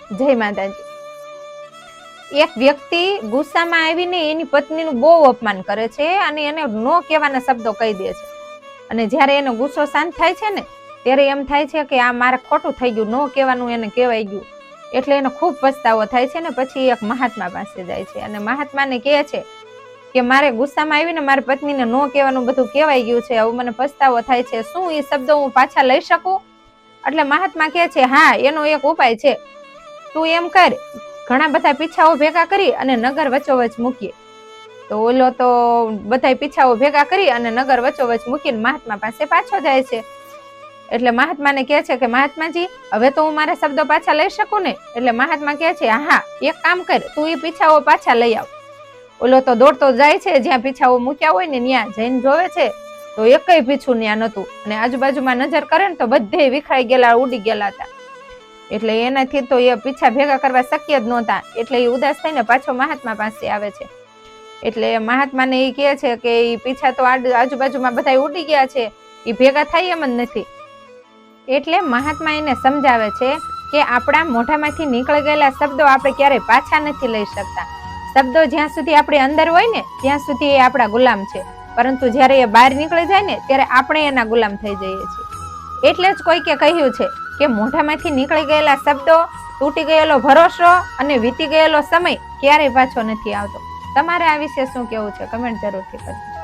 જય માતાજી. એક વ્યક્તિ ગુસ્સામાં આવીને એની પત્નીનું બહુ અપમાન કરે છે અને એને નો કહેવાના શબ્દો કહી દે છે. અને જ્યારે એનો ગુસ્સો શાંત થાય છે ને ત્યારે એમ થાય છે કે આ મારે ખોટું થઈ ગયું, નો કહેવાનું એને કહેવાઈ ગયું. એટલે એનો ખૂબ પસ્તાવો થાય છે ને પછી એક મહાત્મા પાસે જાય છે અને મહાત્માને કહે છે કે મારે ગુસ્સામાં આવીને મારી પત્નીને નો કહેવાનું બધું કહેવાઈ ગયું છે, હવે મને પસ્તાવો થાય છે, શું એ શબ્દો હું પાછા લઈ શકું? એટલે મહાત્મા કહે છે હા, એનો એક ઉપાય છે. તું એમ કર, ઘણા બધા પીછાઓ ભેગા કરી અને નગર વચ્ચોવચ મૂકીએ. તો ઓલો તો બધા પીછાઓ ભેગા કરી અને નગર વચ્ચોવચ મૂકીને મહાત્મા પાસે પાછો જાય છે. એટલે મહાત્માને કહે છે કે મહાત્માજી, હવે તો હું મારા શબ્દો પાછા લઈ શકું ને? એટલે મહાત્મા કહે છે હા, એક કામ કર, તું એ પીછાઓ પાછા લઈ આવ. ઓલો તો દોડતો જાય છે, જ્યાં પીછાઓ મૂક્યા હોય ને ત્યાં જઈને જોવે છે તો એકય પીછું ત્યાં નતું અને આજુબાજુમાં નજર કરે ને તો બધે વિખરાઈ ગયેલા, ઉડી ગયેલા હતા. એટલે એનાથી તો એ પીછા ભેગા કરવા શક્ય જ નહોતા. એટલે એ ઉદાસ થઈને પાછો મહાત્મા પાસે આવે છે. એટલે મહાત્માને એ કહે છે કે એ પીછા તો આજુબાજુમાં બધા ઉડી ગયા છે, એ ભેગા થાય એમ જ નથી. એટલે મહાત્મા એને સમજાવે છે કે આપણા મોઢામાંથી નીકળી ગયેલા શબ્દો આપણે ક્યારેય પાછા નથી લઈ શકતા. શબ્દો જ્યાં સુધી આપણી અંદર હોય ને ત્યાં સુધી એ આપણા ગુલામ છે, પરંતુ જ્યારે એ બહાર નીકળી જાય ને ત્યારે આપણે એના ગુલામ થઈ જઈએ છીએ. એટલે જ કોઈકે કહ્યું છે કે મોઢામાંથી નીકળી ગયેલા શબ્દો, તૂટી ગયેલો ભરોસો અને વીતી ગયેલો સમય ક્યારેય પાછો નથી આવતો. તમારે આ વિશે શું કહેવું છે? કમેન્ટ જરૂરથી કરજો.